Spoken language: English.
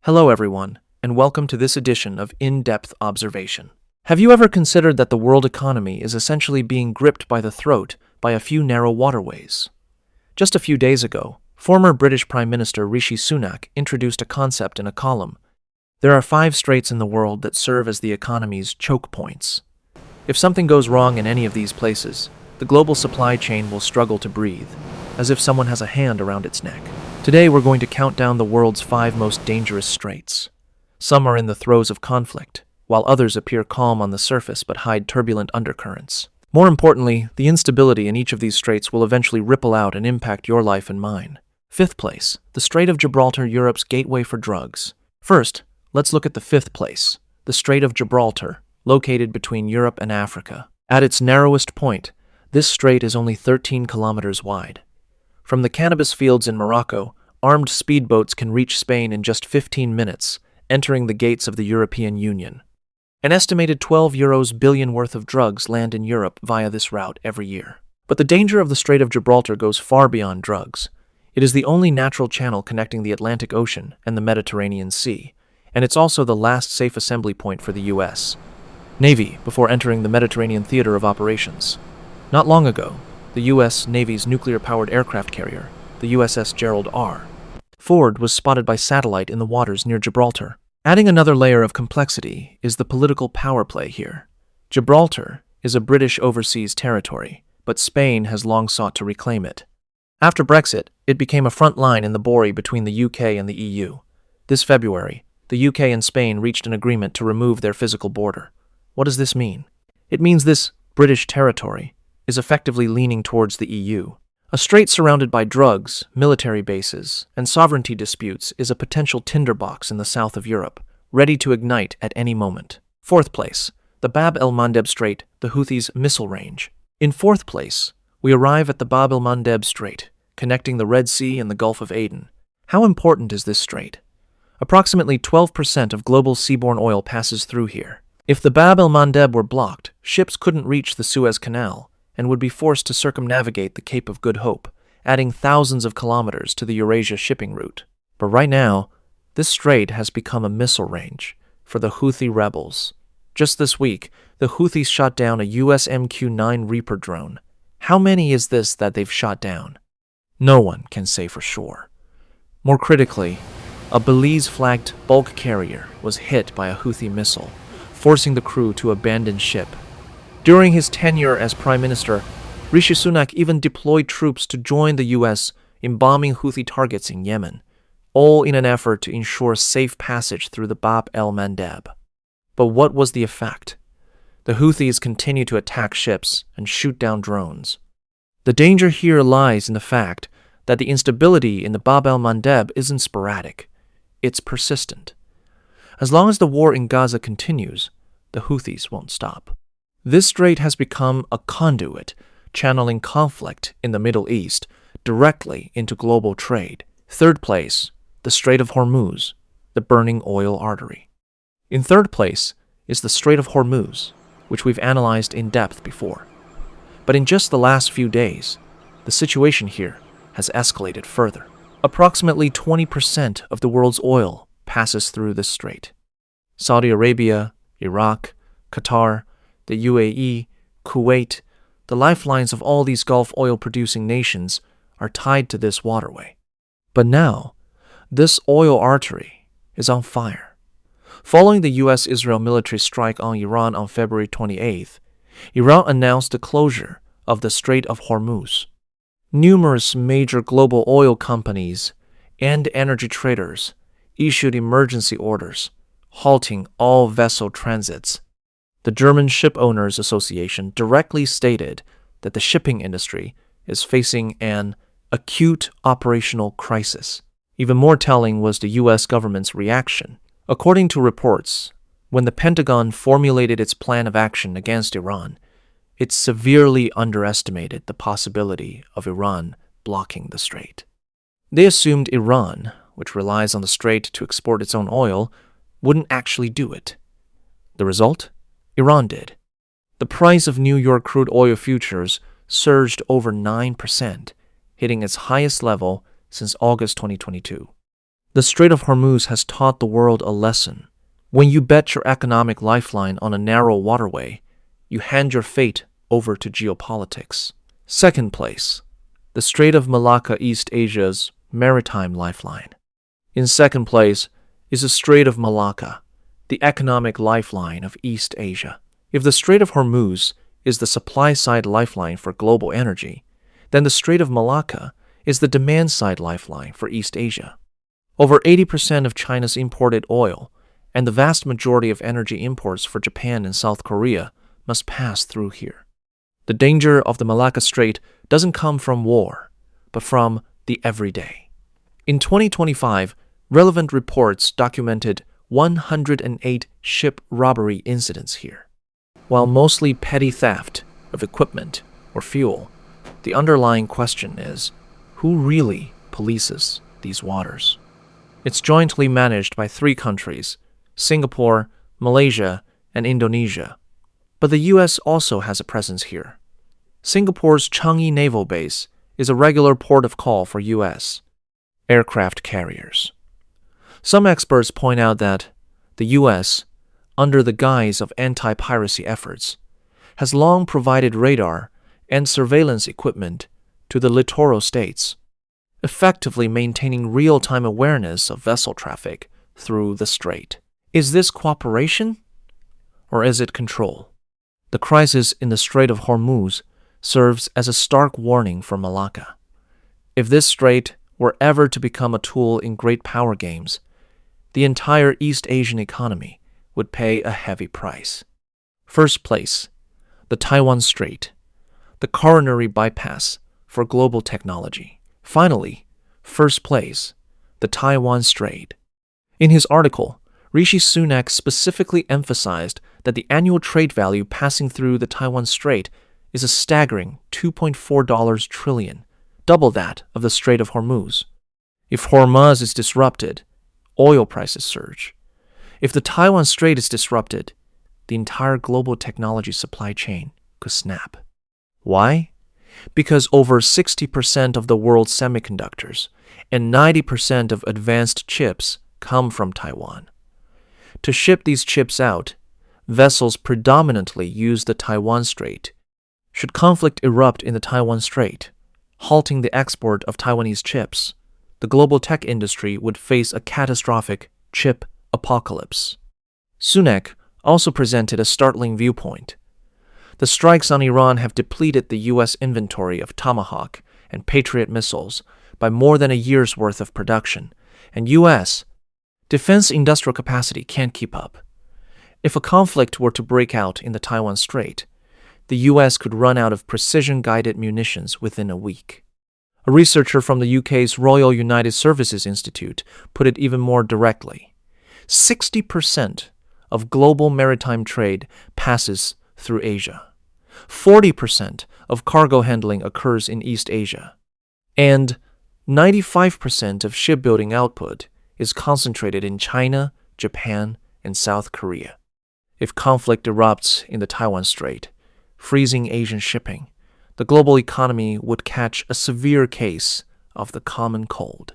Hello everyone, and welcome to this edition of In-Depth Observation. Have you ever considered that the world economy is essentially being gripped by the throat by a few narrow waterways? Just a few days ago, former British Prime Minister Rishi Sunak introduced a concept in a column. There are 5 straits in the world that serve as the economy's choke points. If something goes wrong in any of these places, the global supply chain will struggle to breathe, as if someone has a hand around its neck. Today we're going to count down the world's 5 most dangerous straits. Some are in the throes of conflict, while others appear calm on the surface but hide turbulent undercurrents. More importantly, the instability in each of these straits will eventually ripple out and impact your life and mine. 5th place, the Strait of Gibraltar, Europe's gateway for drugs. First, let's look at the 5th place, the Strait of Gibraltar, located between Europe and Africa. At its narrowest point, this strait is only 13 kilometers wide. From the cannabis fields in Morocco, armed speedboats can reach Spain in just 15 minutes, entering the gates of the European Union. An estimated €12 billion worth of drugs land in Europe via this route every year. But the danger of the Strait of Gibraltar goes far beyond drugs. It is the only natural channel connecting the Atlantic Ocean and the Mediterranean Sea, and it's also the last safe assembly point for the U.S. Navy before entering the Mediterranean theater of operations. Not long ago, the U.S. Navy's nuclear-powered aircraft carrier, the USS Gerald R. Ford, was spotted by satellite in the waters near Gibraltar. Adding another layer of complexity is the political power play here. Gibraltar is a British overseas territory, but Spain has long sought to reclaim it. After Brexit, it became a front line in the border between the UK and the EU. This February, the UK and Spain reached an agreement to remove their physical border. What does this mean? It means this British territory is effectively leaning towards the EU. A strait surrounded by drugs, military bases, and sovereignty disputes is a potential tinderbox in the south of Europe, ready to ignite at any moment. 4th place, the Bab el-Mandeb Strait, the Houthis' missile range. In 4th place, we arrive at the Bab el-Mandeb Strait, connecting the Red Sea and the Gulf of Aden. How important is this strait? Approximately 12% of global seaborne oil passes through here. If the Bab el-Mandeb were blocked, ships couldn't reach the Suez Canal and would be forced to circumnavigate the Cape of Good Hope, adding thousands of kilometers to the Eurasia shipping route. But right now, this strait has become a missile range for the Houthi rebels. Just this week, the Houthis shot down a US MQ-9 Reaper drone. How many is this that they've shot down? No one can say for sure. More critically, a Belize-flagged bulk carrier was hit by a Houthi missile, forcing the crew to abandon ship. During his tenure as Prime Minister, Rishi Sunak even deployed troops to join the U.S. in bombing Houthi targets in Yemen, all in an effort to ensure safe passage through the Bab el-Mandeb. But what was the effect? The Houthis continue to attack ships and shoot down drones. The danger here lies in the fact that the instability in the Bab el-Mandeb isn't sporadic, it's persistent. As long as the war in Gaza continues, the Houthis won't stop. This strait has become a conduit, channeling conflict in the Middle East directly into global trade. 3rd place, the Strait of Hormuz, the burning oil artery. In 3rd place is the Strait of Hormuz, which we've analyzed in depth before. But in just the last few days, the situation here has escalated further. Approximately 20% of the world's oil passes through this strait. Saudi Arabia, Iraq, Qatar, the UAE, Kuwait, the lifelines of all these Gulf oil-producing nations are tied to this waterway. But now, this oil artery is on fire. Following the U.S.-Israel military strike on Iran on February 28th, Iran announced the closure of the Strait of Hormuz. Numerous major global oil companies and energy traders issued emergency orders, halting all vessel transits. The German Ship Owners Association directly stated that the shipping industry is facing an acute operational crisis. Even more telling was the U.S. government's reaction. According to reports, when the Pentagon formulated its plan of action against Iran, it severely underestimated the possibility of Iran blocking the strait. They assumed Iran, which relies on the strait to export its own oil, wouldn't actually do it. The result? Iran did. The price of New York crude oil futures surged over 9%, hitting its highest level since August 2022. The Strait of Hormuz has taught the world a lesson. When you bet your economic lifeline on a narrow waterway, you hand your fate over to geopolitics. Second place, the Strait of Malacca, East Asia's maritime lifeline. In second place is the Strait of Malacca, the economic lifeline of East Asia. If the Strait of Hormuz is the supply-side lifeline for global energy, then the Strait of Malacca is the demand-side lifeline for East Asia. Over 80% of China's imported oil and the vast majority of energy imports for Japan and South Korea must pass through here. The danger of the Malacca Strait doesn't come from war, but from the everyday. In 2025, relevant reports documented 108 ship robbery incidents here. While mostly petty theft of equipment or fuel, the underlying question is, who really polices these waters? It's jointly managed by 3 countries, Singapore, Malaysia, and Indonesia. But the U.S. also has a presence here. Singapore's Changi Naval Base is a regular port of call for U.S. aircraft carriers. Some experts point out that the U.S., under the guise of anti-piracy efforts, has long provided radar and surveillance equipment to the littoral states, effectively maintaining real-time awareness of vessel traffic through the strait. Is this cooperation, or is it control? The crisis in the Strait of Hormuz serves as a stark warning for Malacca. If this strait were ever to become a tool in great power games, the entire East Asian economy would pay a heavy price. First place, the Taiwan Strait, the coronary bypass for global technology. Finally, first place, the Taiwan Strait. In his article, Rishi Sunak specifically emphasized that the annual trade value passing through the Taiwan Strait is a staggering $2.4 trillion, double that of the Strait of Hormuz. If Hormuz is disrupted, oil prices surge. If the Taiwan Strait is disrupted, the entire global technology supply chain could snap. Why? Because over 60% of the world's semiconductors and 90% of advanced chips come from Taiwan. To ship these chips out, vessels predominantly use the Taiwan Strait. Should conflict erupt in the Taiwan Strait, halting the export of Taiwanese chips, the global tech industry would face a catastrophic chip apocalypse. Sunak also presented a startling viewpoint. The strikes on Iran have depleted the U.S. inventory of Tomahawk and Patriot missiles by more than a year's worth of production, and U.S. defense industrial capacity can't keep up. If a conflict were to break out in the Taiwan Strait, the U.S. could run out of precision-guided munitions within a week. A researcher from the UK's Royal United Services Institute put it even more directly. 60% of global maritime trade passes through Asia. 40% of cargo handling occurs in East Asia. And 95% of shipbuilding output is concentrated in China, Japan, and South Korea. If conflict erupts in the Taiwan Strait, freezing Asian shipping, the global economy would catch a severe case of the common cold.